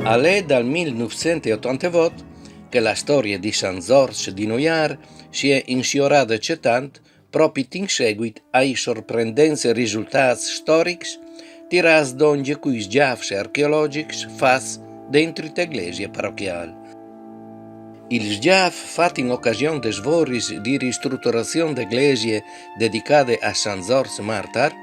È dal 1988 che la storia di San Giorgio di Noiar si è insciorata tant proprio in seguito ai sorprendenti risultati storici tirati da ogni quei sgiaffi archeologici fatti dentro l'iglesia parrocchiale. Il sgiaff fatto in occasione dei lavori di ristrutturazione dell'iglesia dedicate a San Giorgio Martir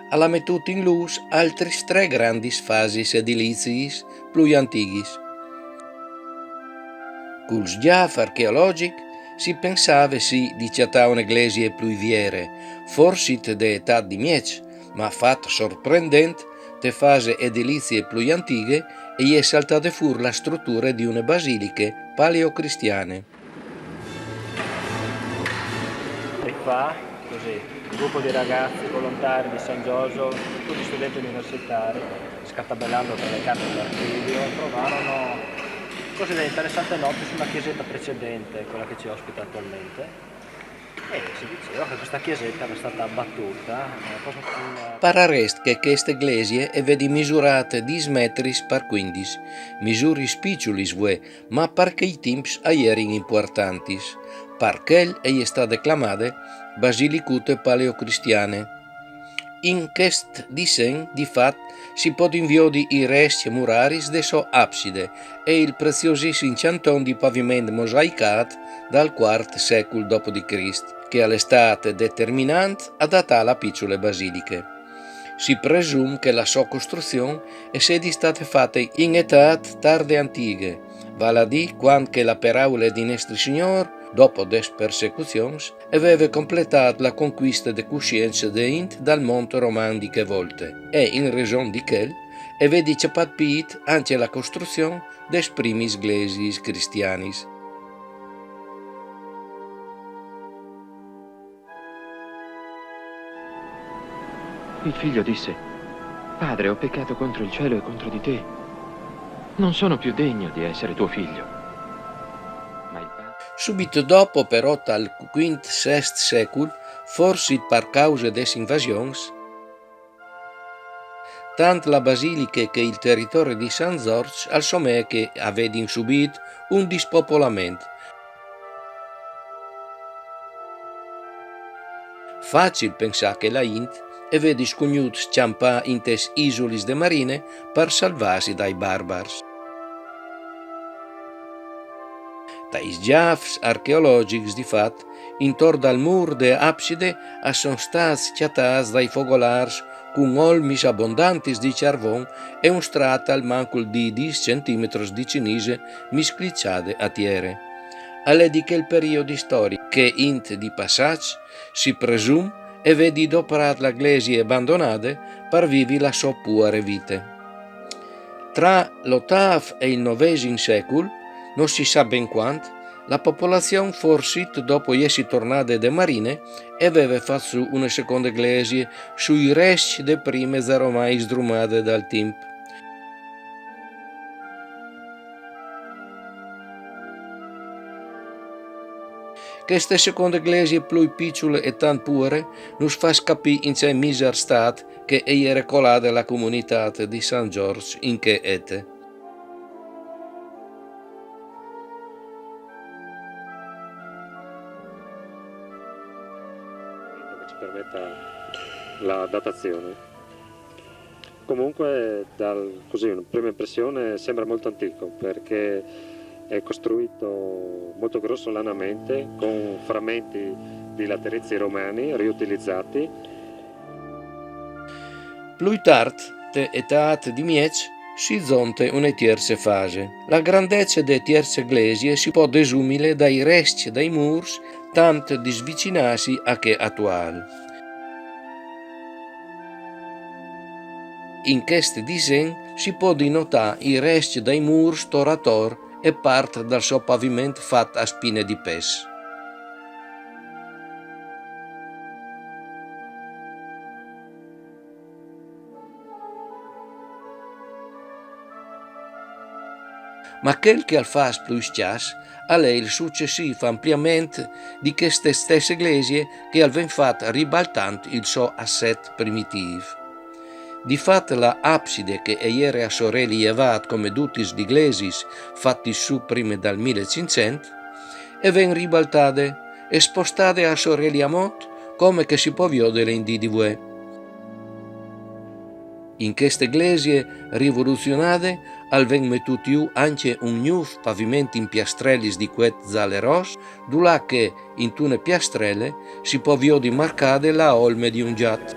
ha messo in luce altre tre grandi fasi edilizie più antiche. Con il sgiaff archeologico si pensava di chattare un'iglesia più vecchia, forse di età di miec, ma fatto sorprendente le fasi edilizie più antiche e è saltata fuori la struttura di una basilica paleocristiane. E fa così, un gruppo di ragazzi volontari di San Giorgio, tutti studenti universitari, scartabellando per le carte dell'archivio, trovarono cose da interessante note su una chiesetta precedente, quella che ci ospita attualmente. E si diceva che questa chiesetta era stata abbattuta. Pararest che questa iglesia è misurata 10 metri per 15, misuri spiccioli, ma perché i tempi erano importanti, perché è stata chiamata basilicute paleocristiane. In questo disegno, di fatto, si può inviare i resti murari della sua abside e il preziosissimo incantone di pavimento mosaicato dal IV secolo d.C., che è stato determinante a datare la piccola basilica. Si presume che la sua costruzione sia stata fatta in età tarde antiche, vale a dire quando la paraula di Nostro Signore, dopo le persecuzioni, aveva completato la conquista de coscienza de Int dal monte romano di che volte e in ragione di quel aveva capito anche la costruzione des primi inglesi cristiani. Il figlio disse: Padre, ho peccato contro il cielo e contro di te. Non sono più degno di essere tuo figlio. Ma il padre... Subito dopo, però, dal V-VI secolo, forse per causa delle invasioni, tanto la basilica che il territorio di San Giorgio al somè che avevano subito un dispopolamento. Facile pensare che la Int aveva sconosciuto scampare in tes isole de marine per salvarsi dai barbari. Dai sgiaffi archeologici di fatto, intorno al muro de abside sono stati chattati dai focolari con olmi abbondanti di carbone e un strato al manco di 10 cm di cenice misclicciate a terra. È di quel periodo storico che int di passaggio si presume e vedi doperat la iglesia abbandonata per vivere la sua pura vita. Tra l'VIII e il IX secolo, non si sa ben quanto, la popolazione forse dopo essere tornata da marine aveva fatto una seconda iglesia sui resti delle prime ormai sdrumate dal tempo. Questa seconda iglesia più piccola e tanto pure non fa capire in che miser stato che era colata la comunità di San Giorgio in che ete. Che ci permetta la datazione. Comunque, così, una prima impressione sembra molto antico perché è costruito molto grossolanamente con frammenti di laterizi romani riutilizzati. Più tardi, età di Miec, si zonte una terza fase. La grandezza della terza iglesia si può desumere dai resti dei muri, tanto di svicinarsi a che attuale. In questo disegno si può notare i resti dei muri storatori e parte del suo pavimento fatto a spine di pes. Ma quel che al fas più scias è il successivo ampliamento di queste stesse iglesie che al fatto ribaltando il suo assetto primitivo. Di fatto la abside che ieri a sorelli evat come dutis d'iglesis fatti su prima dal 1500 e ven ribaltate e spostate a sorelli a mont come che si può vedere in DDV. In queste iglesie rivoluzionate al ven mettutiu anche un nuovo pavimento in piastrellis di quet zale ros, dulà che in tune piastrelle si può vedere marcate la olme di un giat.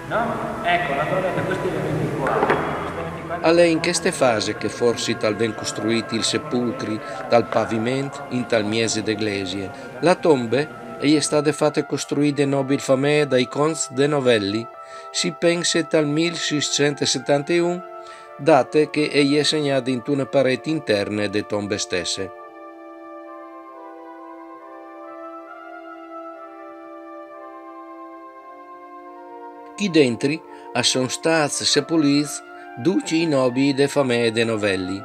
No? Ecco, naturalmente questi elementi qua. Alle in queste fasi che forse tal ven costruiti il sepulcri dal pavimento in tal mese d'eglesie. La tombe è state fatte costruite nobili famiglie dai cons de Novelli, si pensa dal 1671, date che è segnate in tune pareti interne de tombe stesse. Chi dentri sono stati sepoliti duci nobili de famiglie de Novelli.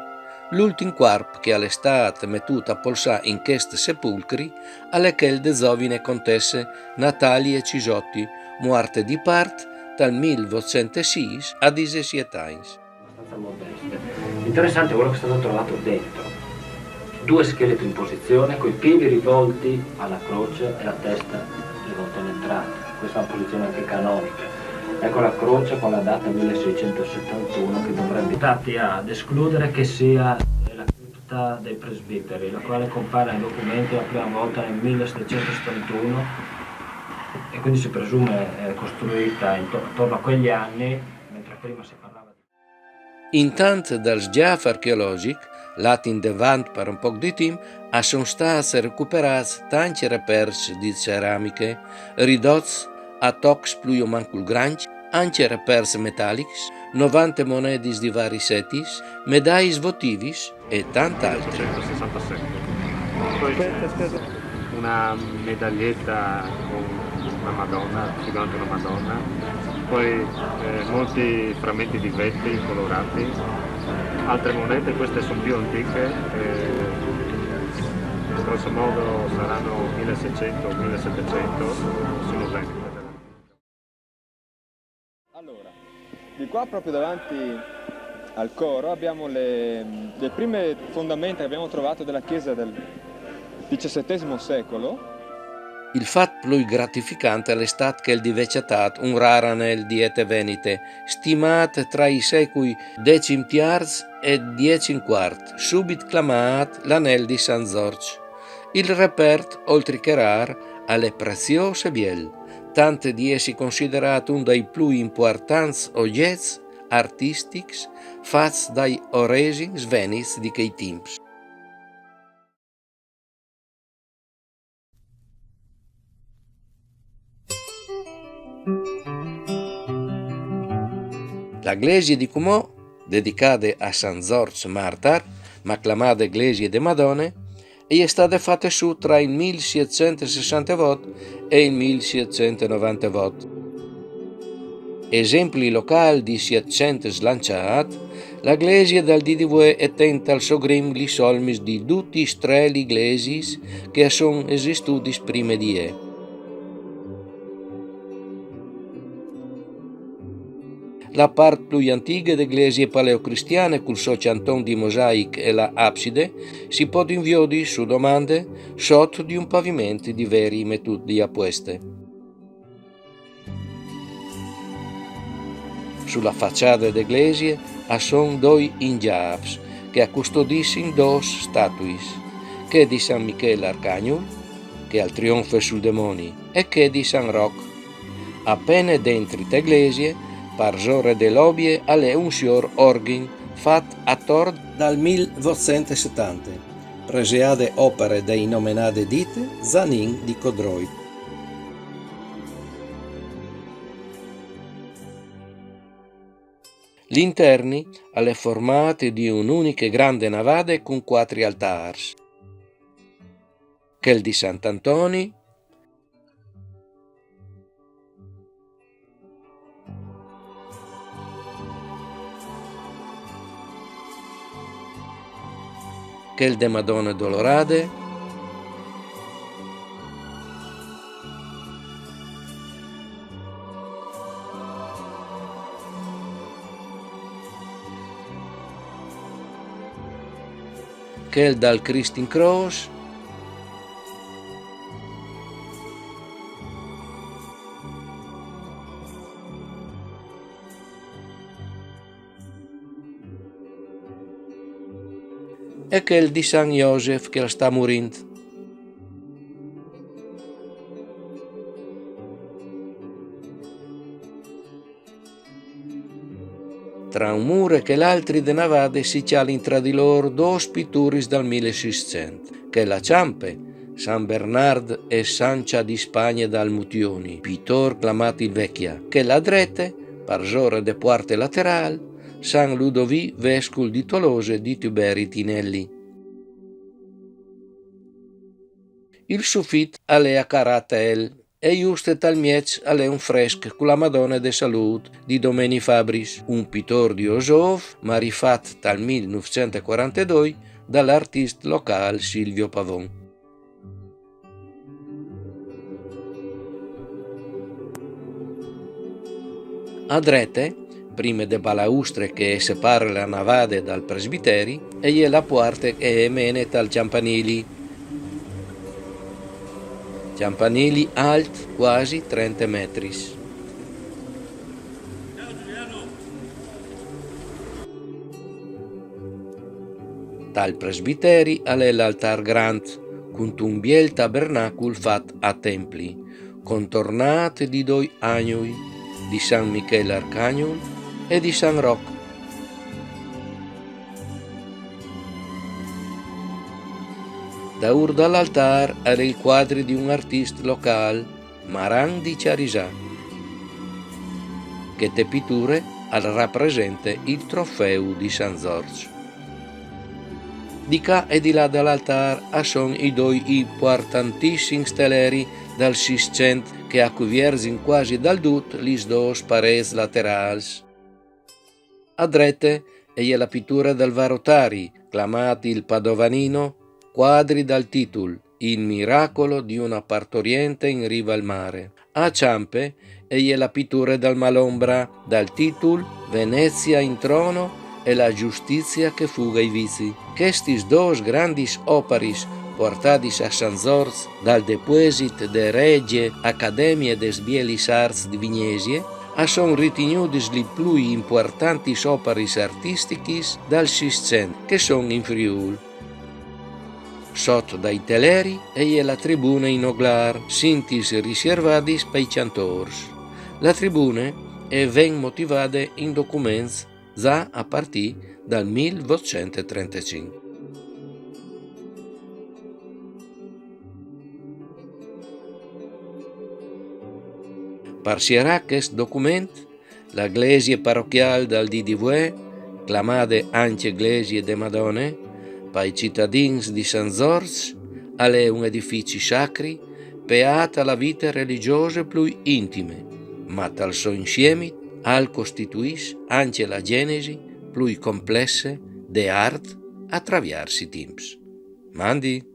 L'ultim quarp che all'estate mettuta a polsà in questi sepulcri alle che de zovine contesse Natalie Cisotti, morte di part dal 1806 a 17 anni. Abbastanza modeste. Interessante quello che è stato trovato dentro. 2 scheletri in posizione, coi piedi rivolti alla croce e la testa rivolta all'entrata. Questa è una posizione anche canonica. Ecco la croce con la data 1671 che dovrebbe stati ad escludere che sia la cripta dei presbiteri, la quale compare nei documenti la prima volta nel 1771 e quindi si presume costruita intorno a quegli anni, mentre prima si parlava di... Intanto dal sgiaf archeologic, latin devant per un po' di tempo, sono stati recuperati tanti repersi di ceramiche ridotti a tocs pluio mancul granch, anche repers metallics, 90 monedis di vari setis, medais votivis e tant'altro. 1967. Poi c'è una medaglietta con una Madonna, figurante una Madonna, poi molti frammenti di vetri colorati, altre monete, queste sono più antiche, grosso modo saranno 1600 o 1700, sono vecchie. Allora, di qua proprio davanti al coro abbiamo le prime fondamenta che abbiamo trovato della chiesa del XVII secolo. Il fatto più gratificante è stato che il divecetat un rara nel diete venite, stimat tra i secoli XIII e XIV, subit clamat l'anel di San Giorgio. Il repert, oltre che rar, alle preziose biel, tante di essi considerato un dei più importanti oggetti artistici fatti dai oresi svenizi di quei tempi. La iglesia di Cumò, dedicata a San Giorgio Martar, ma chiamata Iglesia de Madone, è stata fatta su tra il 1760 e il 1790. Esempi locali di 700 slanciati, la iglesia del DDV è tenta al sogrim gli solmis di tutti i tre iglesis che sono esistuti prima di e. La parte più antica dell'iglesia paleocristiana col socio Anton di mosaic e la abside si può inviare su domande sotto di un pavimento di veri metodi apposte. Sulla facciata dell'iglesia sono due ingiafs che custodiscono due statue, che di San Michele Arcangelo, che al trionfo sul demoni, e che di San Rocco. Appena dentro l'iglesia parzore dell'obie alle un sior orgin fat a tor dal 1870, preseade opere dei nomenade dite Zanin di Codroi. Gli interni alle formati di un'unica grande navate con 4 altari, che il di Sant'Antoni, che il de Madonna Dolorade, quel dal Christine Cross, e quel di San Joseph che sta morendo. Tra un muro e l'altro de navade si cialin tra di loro due pitturis dal 1600, che la Ciampe, San Bernard e Sancia di Spagna dal Mutioni, pittor clamati il Vecchia, che la drete, parsore de parte lateral, San Ludovic vescul di Tolose di Tiberi Tinelli. Il suffit alle a caratel e giusto tal miec alle un fresco con la Madonna de Salud di Domeni Fabris, un pittor di Osov, ma rifat dal 1942 dall'artista locale Silvio Pavon. A drete, prima de balaustre che separa la navade dal presbiteri, e la porta che emene dal campanili. Campanili alt quasi 30 metri. Dal presbiteri alle l'altar grand, con un biel tabernacul fat a templi, contornate di due agnui, di San Michele Arcangelo e di San Rocco. Da ur dall'altar era il quadro di un artista locale, Maran di Ciarisà, che te pitture rappresenta il trofeo di San Giorgio. Di qua e di là dall'altar sono i due importantissimi stelleri dal 600 che accuvierzin quasi dal dut lis dos parets laterals. A drete è la pittura del Varotari, chiamati il Padovanino, quadri dal titolo Il miracolo di una partoriente in riva al mare. A Ciampe è la pittura del Malombra dal titolo Venezia in trono e la giustizia che fuga i vizi. Questi due grandi operis portati a San Giorgio dal deposit de Regie Accademie des Bielis Arts di Vignesie sono ritenuti le più importanti operis artistiche dal 600 che sono in Friuli. Sotto dai teleri è la tribuna in oglar, sintis riservadis per i cantors. La tribuna è ben motivata in documenti già a partire dal 1835. Parcierà questo documento, la iglesia parrocchiale dal DDV, chiamata anche iglesia de Madone, per i cittadini di San Giorgio, è un edificio sacro peato alla vita religiosa più intime, ma dal suo insieme costituisce anche la genesi più complessa dell'arte attraverso i tempi. Mandi!